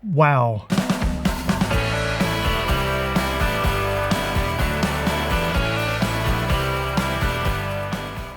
Wow.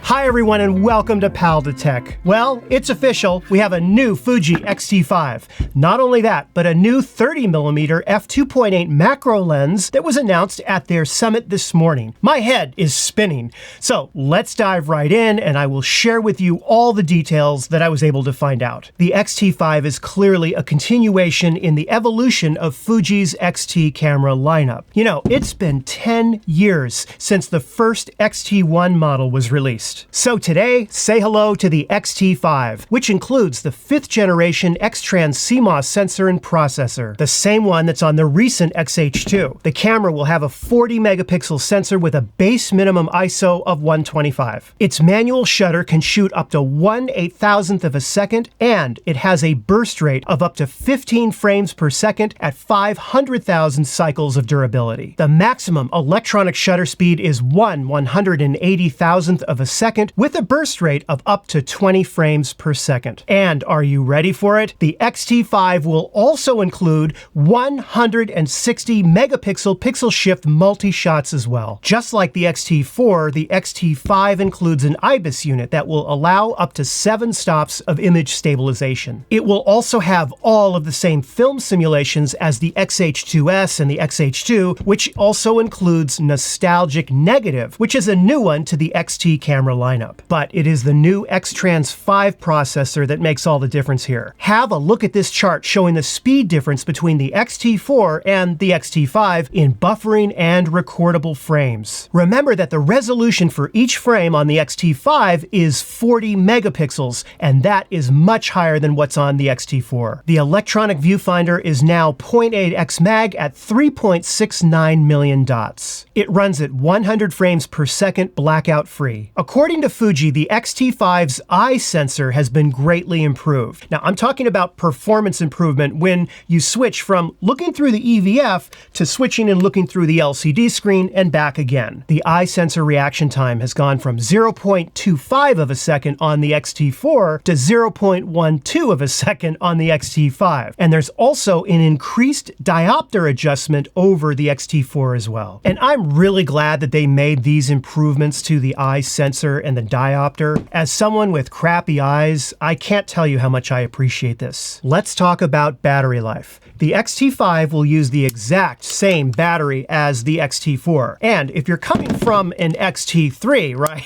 Hi everyone and welcome to Pal to Tech. Well, it's official, we have a new Fuji X-T5. Not only that, but a new 30mm f2.8 macro lens that was announced at their summit this morning. My head is spinning. So let's dive right in and I will share with you all the details that I was able to find out. The X-T5 is clearly a continuation in the evolution of Fuji's XT camera lineup. You know, it's been 10 years since the first X-T1 model was released. So today, say hello to the X-T5, which includes the 5th generation X-Trans CMOS sensor and processor, the same one that's on the recent XH2. The camera will have a 40 megapixel sensor with a base minimum ISO of 125. Its manual shutter can shoot up to 1/8000th of a second, and it has a burst rate of up to 15 frames per second at 500,000 cycles of durability. The maximum electronic shutter speed is 1/180,000th of a second, with a burst rate of up to 20 frames per second. And are you ready for it? The X-T5 will also include 160 megapixel pixel shift multi-shots as well. Just like the X-T4, the X-T5 includes an IBIS unit that will allow up to 7 stops of image stabilization. It will also have all of the same film simulations as the XH2S and the XH2, which also includes nostalgic negative, which is a new one to the XT camera lineup. But it is the new X-Trans 5 processor that makes all the difference here. Have a look at this chart showing the speed difference between the X-T4 and the X-T5 in buffering and recordable frames. Remember that the resolution for each frame on the X-T5 is 40 megapixels, and that is much higher than what's on the X-T4. The electronic viewfinder is now 0.8x mag at 3.69 million dots. It runs at 100 frames per second blackout free. According to Fuji, the X-T5's eye sensor has been greatly improved. Now, I'm talking about performance improvement when you switch from looking through the EVF to switching and looking through the LCD screen and back again. The eye sensor reaction time has gone from 0.25 of a second on the X-T4 to 0.12 of a second on the X-T5. And there's also an increased diopter adjustment over the X-T4 as well. And I'm really glad that they made these improvements to the eye sensor and the diopter. As someone with crappy eyes, I can't tell you how much I appreciate this. Let's talk about battery life. The X-T5 will use the exact same battery as the X-T4. And if you're coming from an X-T3, right?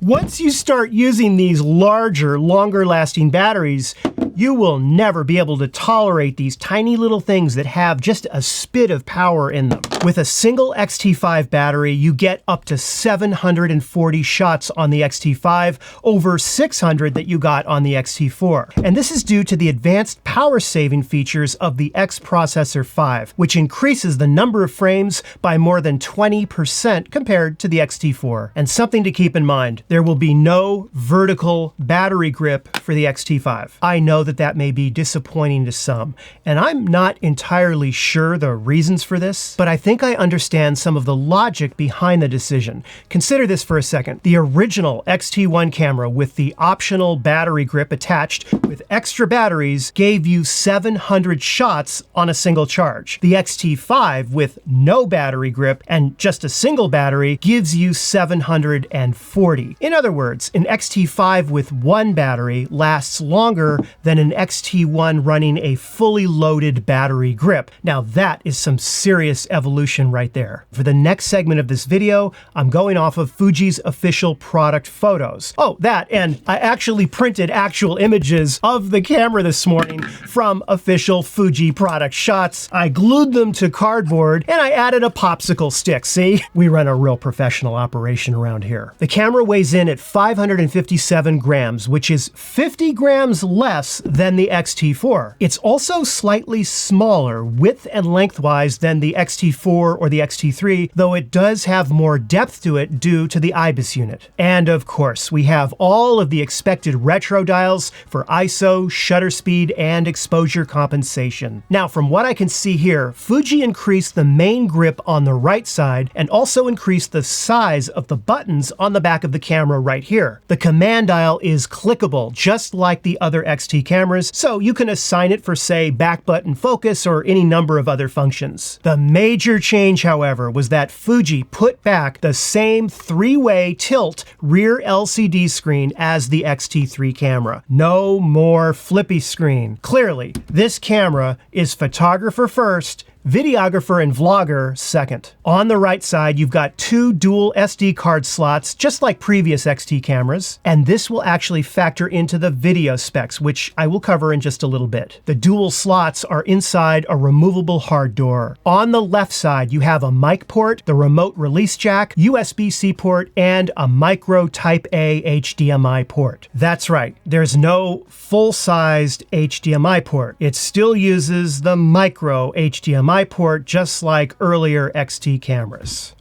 Once you start using these larger, longer lasting batteries, you will never be able to tolerate these tiny little things that have just a spit of power in them. With a single X-T5 battery, you get up to 740 shots on the X-T5 over 600 that you got on the X-T4. And this is due to the advanced power saving features of the X Processor 5, which increases the number of frames by more than 20% compared to the X-T4. And something to keep in mind, there will be no vertical battery grip for the X-T5. I know that may be disappointing to some, and I'm not entirely sure the reasons for this, but I think I understand some of the logic behind the decision. Consider this for a second. The original X-T1 camera with the optional battery grip attached with extra batteries gave you 700 shots on a single charge. The X-T5 with no battery grip and just a single battery gives you 740. In other words, an X-T5 with one battery lasts longer than an X-T1 running a fully loaded battery grip. Now that is some serious evolution right there. For the next segment of this video, I'm going off of Fuji's official product photos. Oh, that, and I actually printed actual images of the camera this morning from official Fuji product shots. I glued them to cardboard and I added a popsicle stick. See, we run a real professional operation around here. The camera weighs in at 557 grams, which is 50 grams less than the X-T4. It's also slightly smaller width and lengthwise than the X-T4 or the X-T3, though it does have more depth to it due to the IBIS focus unit. And of course, we have all of the expected retro dials for ISO, shutter speed, and exposure compensation. Now, from what I can see here, Fuji increased the main grip on the right side and also increased the size of the buttons on the back of the camera right here. The command dial is clickable, just like the other XT cameras, so you can assign it for, say, back button focus or any number of other functions. The major change, however, was that Fuji put back the same 3-way tilt rear LCD screen as the X-T3 camera. No more flippy screen. Clearly, this camera is photographer first, videographer and vlogger second. On the right side, you've got 2 dual SD card slots, just like previous XT cameras, and this will actually factor into the video specs, which I will cover in just a little bit. The dual slots are inside a removable hard door. On the left side, you have a mic port, the remote release jack, USB-C port, and a micro Type A HDMI port. That's right, there's no full-sized HDMI port. It still uses the micro HDMI port, just like earlier XT cameras.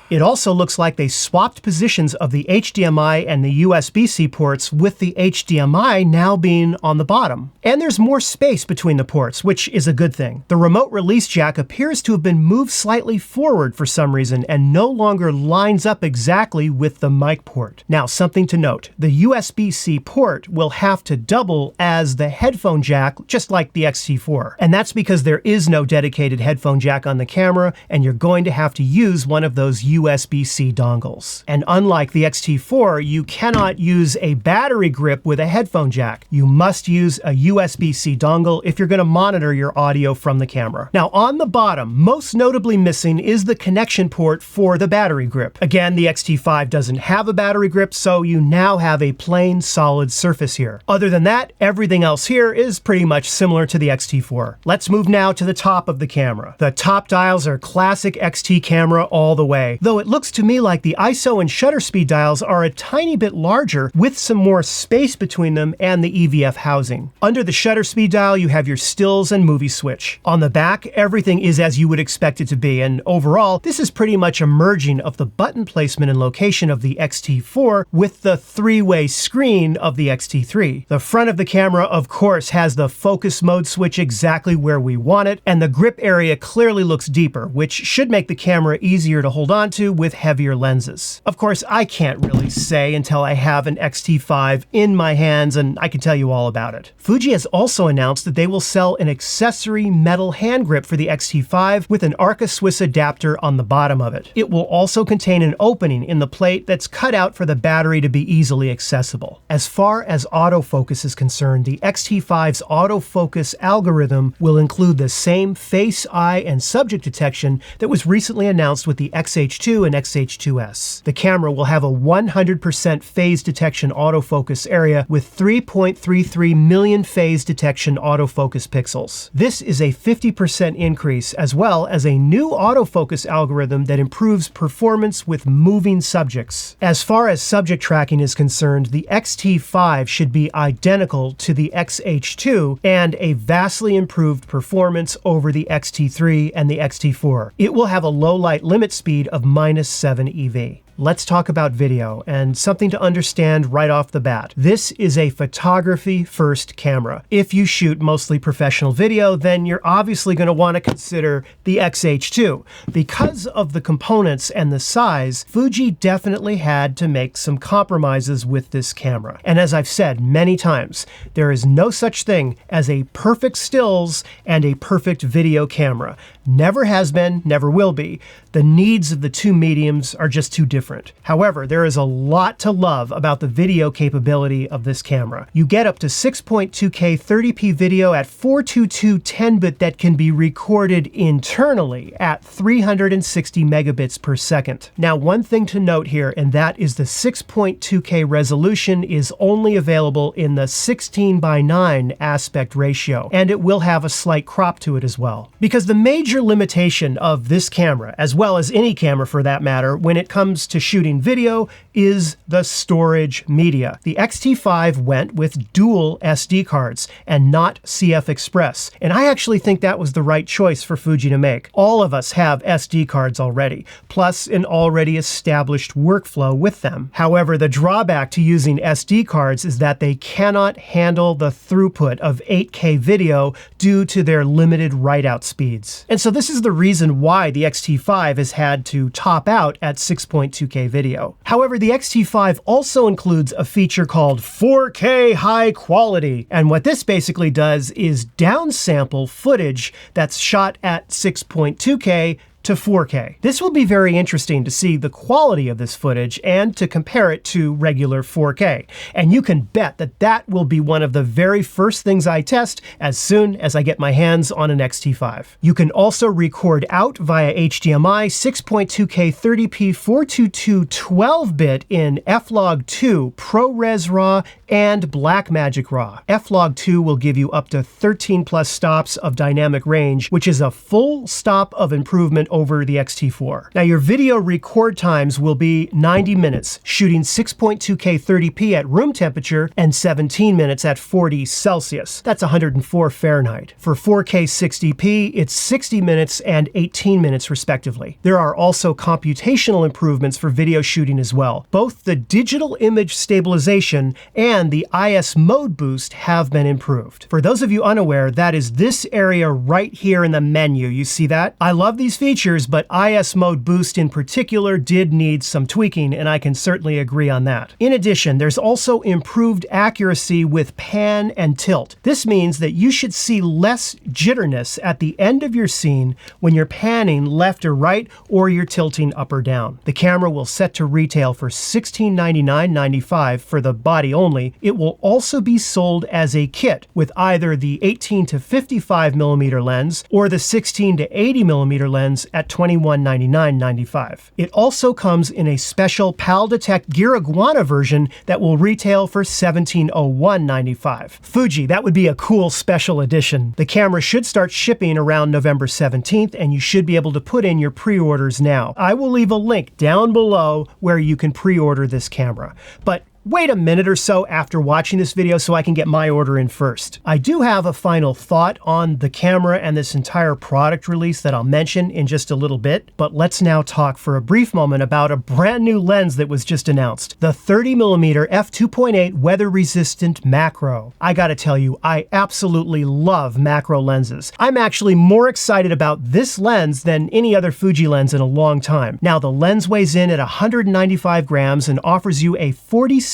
It also looks like they swapped positions of the HDMI and the USB-C ports, with the HDMI now being on the bottom. And there's more space between the ports, which is a good thing. The remote release jack appears to have been moved slightly forward for some reason and no longer lines up exactly with the mic port. Now, something to note, the USB-C port will have to double as the headphone jack, just like the X-T4. And that's because there is no dedicated headphone jack on the camera, and you're going to have to use one of those USB-C dongles. And unlike the X-T4, you cannot use a battery grip with a headphone jack. You must use a USB-C dongle if you're going to monitor your audio from the camera. Now, on the bottom, most notably missing is the connection port for the battery grip. Again, the X-T5 doesn't have a battery grip, so you now have a plain solid surface here. Other than that, everything else here is pretty much similar to the X-T4. Let's move now to the top of the camera. The top dials are classic XT camera all the way, though it looks to me like the ISO and shutter speed dials are a tiny bit larger, with some more space between them and the EVF housing. Under the shutter speed dial, you have your stills and movie switch. On the back, everything is as you would expect it to be, and overall, this is pretty much a merging of the button placement and location of the X-T4 with the 3-way screen of the X-T3. The front of the camera, of course, has the focus mode switch exactly where we want it, and the grip area clearly looks deeper, which should make the camera easier to hold on to with heavier lenses. Of course, I can't really say until I have an X-T5 in my hands and I can tell you all about it. Fuji has also announced that they will sell an accessory metal hand grip for the X-T5 with an Arca Swiss adapter on the bottom of it. It will also contain an opening in the plate that's cut out for the battery to be easily accessible. As far as autofocus is concerned, the X-T5's autofocus algorithm will include the same face, eye, and subject detection that was recently announced with the XH2 and XH2S. The camera will have a 100% phase detection autofocus area with 3.33 million phase detection autofocus pixels. This is a 50% increase, as well as a new autofocus algorithm that improves performance with moving subjects. As far as subject tracking is concerned, the X-T5 should be identical to the XH2 and a vastly improved performance over the X-T3 and the X-T4. It will have a low light limit speed of -7 EV. Let's talk about video, and something to understand right off the bat. This is a photography-first camera. If you shoot mostly professional video, then you're obviously going to want to consider the XH2. Because of the components and the size, Fuji definitely had to make some compromises with this camera. And as I've said many times, there is no such thing as a perfect stills and a perfect video camera. Never has been, never will be. The needs of the two mediums are just too different. However, there is a lot to love about the video capability of this camera. You get up to 6.2K 30p video at 422 10-bit that can be recorded internally at 360 megabits per second. Now, one thing to note here, and that is the 6.2K resolution is only available in the 16:9 aspect ratio, and it will have a slight crop to it as well. Because the major limitation of this camera, as well as any camera for that matter, when it comes to shooting video, is the storage media. The X-T5 went with dual SD cards and not CF Express, and I actually think that was the right choice for Fuji to make. All of us have SD cards already, plus an already established workflow with them. However, the drawback to using SD cards is that they cannot handle the throughput of 8K video due to their limited write-out speeds. And so this is the reason why the X-T5 has had to top out at 6.2K video. However, the X-T5 also includes a feature called 4K high quality, and what this basically does is downsample footage that's shot at 6.2K to 4K. This will be very interesting to see the quality of this footage and to compare it to regular 4K. And you can bet that that will be one of the very first things I test as soon as I get my hands on an X-T5. You can also record out via HDMI 6.2K 30p 422 12-bit in F-Log2 ProRes RAW and Blackmagic RAW. F-Log2 will give you up to 13 plus stops of dynamic range, which is a full stop of improvement over the X-T4. Now your video record times will be 90 minutes, shooting 6.2K 30p at room temperature and 17 minutes at 40 Celsius. That's 104 Fahrenheit. For 4K 60p, it's 60 minutes and 18 minutes respectively. There are also computational improvements for video shooting as well. Both the digital image stabilization and the IBIS mode boost have been improved. For those of you unaware, that is this area right here in the menu. You see that? I love these features, but IBIS mode boost in particular did need some tweaking, and I can certainly agree on that. In addition, there's also improved accuracy with pan and tilt. This means that you should see less jitterness at the end of your scene when you're panning left or right, or you're tilting up or down. The camera will set to retail for $1699.95 for the body only. It will also be sold as a kit with either the 18 to 55mm lens or the 16 to 80mm lens at $2199.95. It also comes in a special PAL-Detect Gear Iguana version that will retail for $1701.95. Fuji, that would be a cool special edition. The camera should start shipping around November 17th, and you should be able to put in your pre-orders now. I will leave a link down below where you can pre-order this camera. But wait a minute or so after watching this video so I can get my order in first. I do have a final thought on the camera and this entire product release that I'll mention in just a little bit, but let's now talk for a brief moment about a brand new lens that was just announced, the 30mm f2.8 weather-resistant macro. I gotta tell you, I absolutely love macro lenses. I'm actually more excited about this lens than any other Fuji lens in a long time. Now, the lens weighs in at 195 grams and offers you a 46mm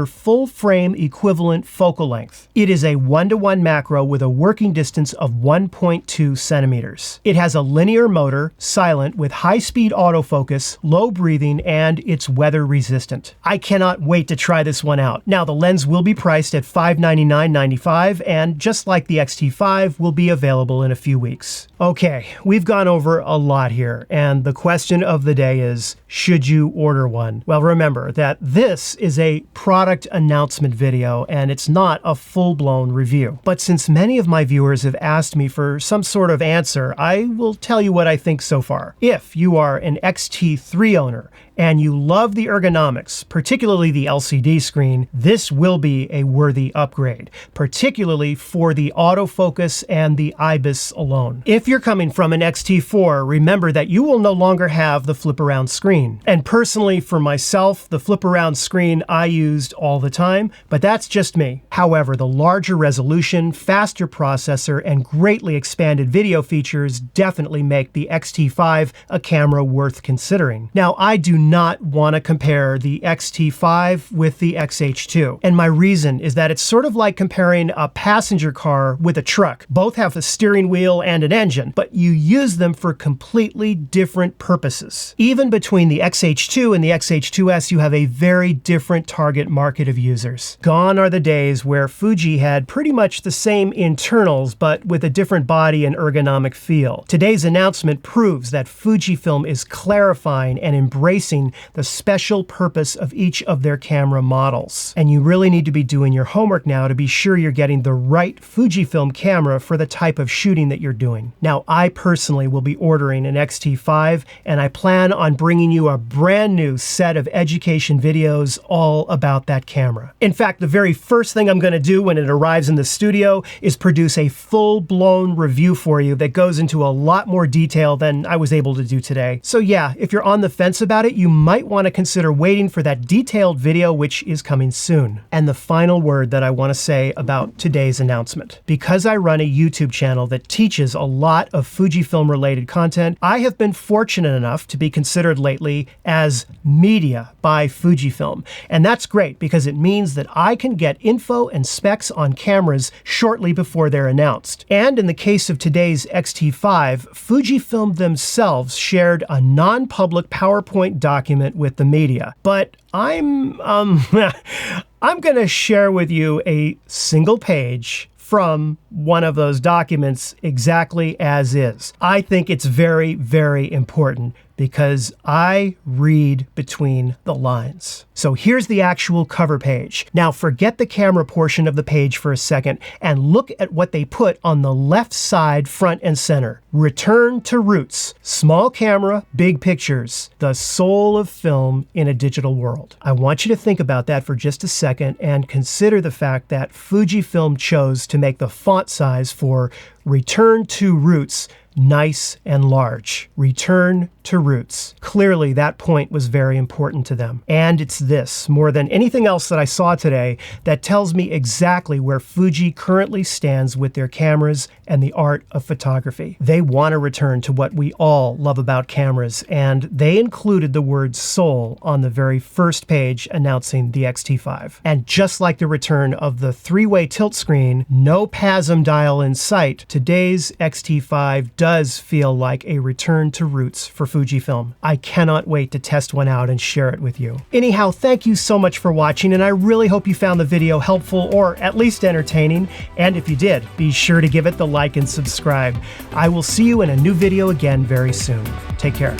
full frame equivalent focal length. It is a 1:1 macro with a working distance of 1.2 centimeters. It has a linear motor, silent, with high-speed autofocus, low breathing, and it's weather resistant. I cannot wait to try this one out. Now, the lens will be priced at $599.95, and just like the X-T5, will be available in a few weeks. Okay, we've gone over a lot here, and the question of the day is, should you order one? Well, remember that this is a product announcement video, and it's not a full-blown review. But since many of my viewers have asked me for some sort of answer, I will tell you what I think so far. If you are an X-T3 owner and you love the ergonomics, particularly the LCD screen, this will be a worthy upgrade, particularly for the autofocus and the IBIS alone. If you're coming from an X-T4, remember that you will no longer have the flip-around screen. And personally, for myself, the flip-around screen I used all the time, but that's just me. However, the larger resolution, faster processor, and greatly expanded video features definitely make the X-T5 a camera worth considering. Now, I do not want to compare the X-T5 with the X-H2, and my reason is that it's sort of like comparing a passenger car with a truck. Both have a steering wheel and an engine, but you use them for completely different purposes. Even between the X-H2 and the X-H2S, you have a very different target market of users. Gone are the days where Fuji had pretty much the same internals, but with a different body and ergonomic feel. Today's announcement proves that Fujifilm is clarifying and embracing showcasing the special purpose of each of their camera models. And you really need to be doing your homework now to be sure you're getting the right Fujifilm camera for the type of shooting that you're doing. Now, I personally will be ordering an X-T5, and I plan on bringing you a brand new set of education videos all about that camera. In fact, the very first thing I'm going to do when it arrives in the studio is produce a full-blown review for you that goes into a lot more detail than I was able to do today. So yeah, if you're on the fence about it, you might want to consider waiting for that detailed video, which is coming soon. And the final word that I want to say about today's announcement. Because I run a YouTube channel that teaches a lot of Fujifilm related content, I have been fortunate enough to be considered lately as media by Fujifilm. And that's great because it means that I can get info and specs on cameras shortly before they're announced. And in the case of today's X-T5, Fujifilm themselves shared a non-public PowerPoint document with the media. But I'm going to share with you a single page from one of those documents exactly as is. I think it's very, very important because I read between the lines. So here's the actual cover page. Now forget the camera portion of the page for a second and look at what they put on the left side, front and center. Return to roots. Small camera, big pictures. The soul of film in a digital world. I want you to think about that for just a second and consider the fact that Fujifilm chose to make the font size for Return to Roots nice and large. Return to roots. Clearly, that point was very important to them. And it's this, more than anything else that I saw today, that tells me exactly where Fuji currently stands with their cameras and the art of photography. They want to return to what we all love about cameras, and they included the word soul on the very first page announcing the X-T5. And just like the return of the three-way tilt screen, no PASM dial in sight, today's X-T5 does feel like a return to roots for Fujifilm. I cannot wait to test one out and share it with you. Anyhow, thank you so much for watching, and I really hope you found the video helpful or at least entertaining. And if you did, be sure to give it the like and subscribe. I will see you in a new video again very soon. Take care.